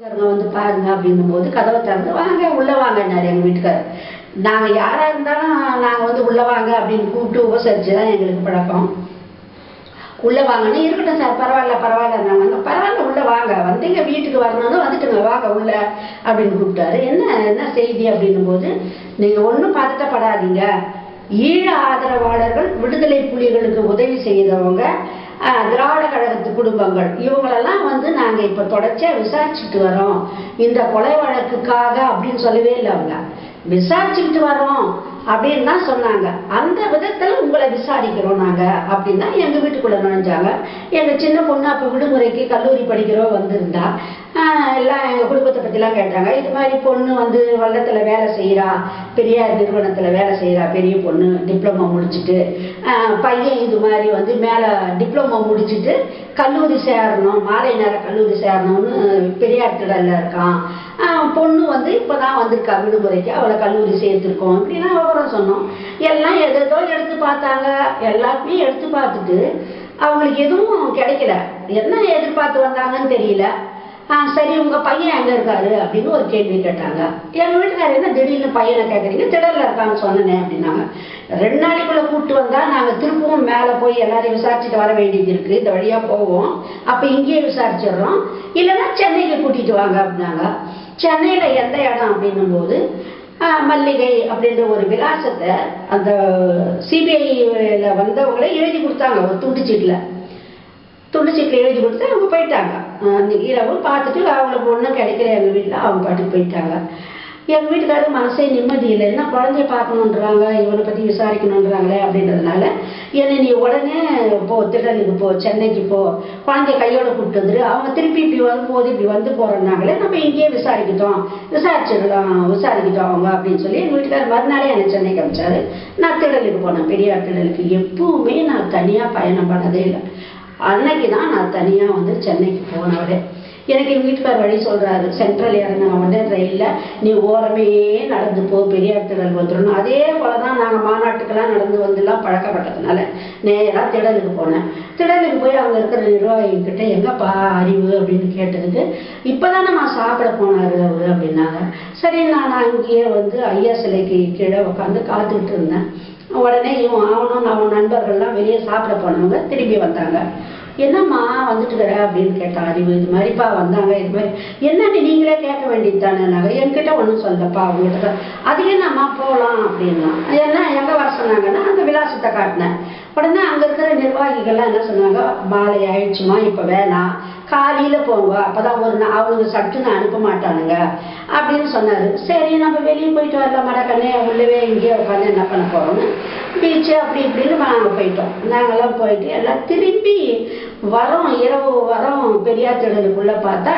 வந்து பாருங்க அப்படின்னும் போது கதவை திறந்து வாங்க உள்ள வாங்கினாரு எங்கள் வீட்டுக்காரர். நாங்கள் யாராக இருந்தாலும் நாங்கள் வந்து உள்ள வாங்க அப்படின்னு கூப்பிட்டு உபசரித்து தான் எங்களுக்கு பழக்கம். உள்ளே வாங்கன்னு இருக்கட்டும் சார், பரவாயில்ல பரவாயில்ல, நாங்கள் பரவாயில்ல உள்ளே வாங்க, வந்தீங்க வீட்டுக்கு வரணும்னு வந்துட்டுங்க வாங்க உள்ள அப்படின்னு கூப்பிட்டாரு. என்ன என்ன செய்தி அப்படின்னும் போது, நீங்கள் ஒன்றும் பதட்டப்படாதீங்க, ஈழ ஆதரவாளர்கள், விடுதலை புலிகளுக்கு உதவி செய்தவங்க, திராவிட கழகத்து குடும்பங்கள், இவங்களெல்லாம் வந்து நாங்கள் இப்போ தொடர்ச்சியாக விசாரிச்சுட்டு வரோம் இந்த கொலை வழக்குக்காக அப்படின்னு சொல்லவே இல்லை. அவங்க விசாரிச்சுக்கிட்டு வரோம் அப்படின்னு தான் சொன்னாங்க. அந்த விதத்தில் உங்களை விசாரிக்கிறோம் நாங்கள் அப்படின்னா எங்கள் வீட்டுக்குள்ளே நுழைஞ்சாங்க. எங்கள் சின்ன பொண்ணு அப்போ விடுமுறைக்கு கல்லூரி படிக்கிறோம் வந்திருந்தா. எல்லாம் எங்கள் குடும்பத்தை பற்றிலாம் கேட்டாங்க. இது மாதிரி பொண்ணு வந்து வள்ளத்தில் வேலை செய்கிறா, பெரியார் நிறுவனத்தில் வேலை செய்கிறா, பெரிய பொண்ணு டிப்ளமோ முடிச்சுட்டு. பையன் இது மாதிரி வந்து மேலே டிப்ளமோ முடிச்சுட்டு கல்லூரி சேரணும், மாலை நேர கல்லூரி சேரணும்னு பெரியார் திடலில் இருக்கான். பொண்ணு வந்து இப்போ தான் வந்திருக்கா விடுமுறைக்கு, அவளை கல்லூரி சேர்த்துருக்கோம் இப்படிலாம் விவரம் சொன்னோம். எல்லாம் எதோ எடுத்து பார்த்தாங்க. எல்லாத்தையும் எடுத்து பார்த்துட்டு அவங்களுக்கு எதுவும் கிடைக்கல. என்ன எதிர்பார்த்து வந்தாங்கன்னு தெரியல. சரி உங்கள் பையன் எங்கே இருக்காரு அப்படின்னு ஒரு கேள்வி கேட்டாங்க. எங்கள் வீட்டுக்காரர் என்ன திடீர்னு பையனை கேட்குறீங்க, திடலில் இருக்கான்னு சொன்னேன் அப்படின்னாங்க. 2 நாளைக்குள்ளே கூப்பிட்டு வந்தால் நாங்கள் திருப்பவும் மேலே போய் எல்லாரையும் விசாரிச்சுட்டு வர வேண்டியது இருக்குது, இந்த வழியாக போவோம், அப்போ இங்கேயே விசாரிச்சிடுறோம், இல்லைன்னா சென்னைக்கு கூட்டிகிட்டு வாங்க அப்படின்னாங்க. சென்னையில் எந்த இடம் அப்படின்னும் போது மல்லிகை அப்படின்ற ஒரு விலாசத்தை அந்த சிபிஐயில் வந்தவங்களே எழுதி கொடுத்தாங்க. ஒரு துண்டு சீட்டில் எழுதி கொடுத்து அவங்க போயிட்டாங்க. அன்றைக்கி இரவு பார்த்துட்டு அவங்களுக்கு ஒன்றும் கிடைக்கல எங்கள் வீட்டில், அவங்க பாட்டுக்கு போயிட்டாங்க. எங்கள் வீட்டுக்காரருக்கு மனசே நிம்மதி இல்லை. என்ன குழந்தைய பார்க்கணுன்றாங்க, இவனை பற்றி விசாரிக்கணுன்றாங்களே அப்படின்றதுனால என்னை நீ உடனே போ, திடலுக்கு போ, சென்னைக்கு போ, குழந்தைய கையோட கூப்பிட்டு வந்துரு, அவங்க திருப்பி இப்படி வரும்போது இப்படி வந்து போகிறோன்னாங்களே, நம்ம இங்கேயே விசாரிக்கிட்டோம் அவங்க அப்படின்னு சொல்லி எங்கள் வீட்டுக்காரர் மறுநாளே என்னை சென்னைக்கு அனுப்பிச்சாரு. நான் திடலுக்கு போனேன், பெரியார் திடலுக்கு. எப்பவுமே நான் தனியாக பயணம் பண்ணதே இல்லை. அன்னைக்கு தான் நான் தனியாக வந்து சென்னைக்கு போனவரே. எனக்கு எங்கள் வீட்டுக்கார் வழி சொல்கிறாரு, சென்ட்ரல் இறங்கின உடனே ரயிலில் நீ ஓரமே நடந்து போ, பெரியார் திடல் வந்துடணும். அதே போல் தான் நாங்கள் மாநாட்டுக்கெல்லாம் நடந்து வந்துலாம் பழக்கப்பட்டதுனால நேராக திடலுக்கு போனேன். திடலுக்கு போய் அங்கே இருக்கிற நிர்வாகிகிட்ட எங்கப்பா அறிவு அப்படின்னு கேட்டதுக்கு, இப்போ தானே நான் சாப்பிட போனார் அவர் அப்படின்னாங்க. சரி, நான் அங்கேயே வந்து ஐயா சிலைக்கு கீழே உட்காந்து காத்துக்கிட்டு இருந்தேன். உடனே அவனும் அவன் நண்பர்கள்லாம் வெளியே சாப்பிட போனவங்க திரும்பி வந்தாங்க. என்னம்மா வந்துட்டுக்கிற அப்படின்னு கேட்டான் அறிவு. இது மாதிரிப்பா வந்தாங்க, இது மாதிரி என்னன்னு நீங்களே கேட்க வேண்டியது தானே. நாங்கள் என்கிட்ட ஒன்றும் சொல்லப்பா அவங்ககிட்ட. அது என்னம்மா போகலாம் அப்படின்னா, என்ன எங்கே வர சொன்னாங்கன்னா அந்த விலாசத்தை காட்டினேன். உடனே அங்கே இருக்கிற நிர்வாகிகள்லாம் என்ன சொன்னாங்க, மாலை ஆயிடுச்சுமா, இப்போ வேணாம், காலையில் போங்க, அப்போ தான் அவனுக்கு சட்டுன்னு அனுப்ப மாட்டானுங்க அப்படின்னு சொன்னார். சரி நம்ம வெளியே போயிட்டு வரலாம் மடக்கண்ணே, உள்ளவே இங்கேயே உட்காந்து என்ன பண்ண போகிறோம்னு பீச்சு அப்படி இப்படின்னு நாங்கள் போயிட்டோம். நாங்கள்லாம் போயிட்டு எல்லாம் திரும்பி வரோம், இரவு வரோம், பெரியார் திடலுக்குள்ளே பார்த்தா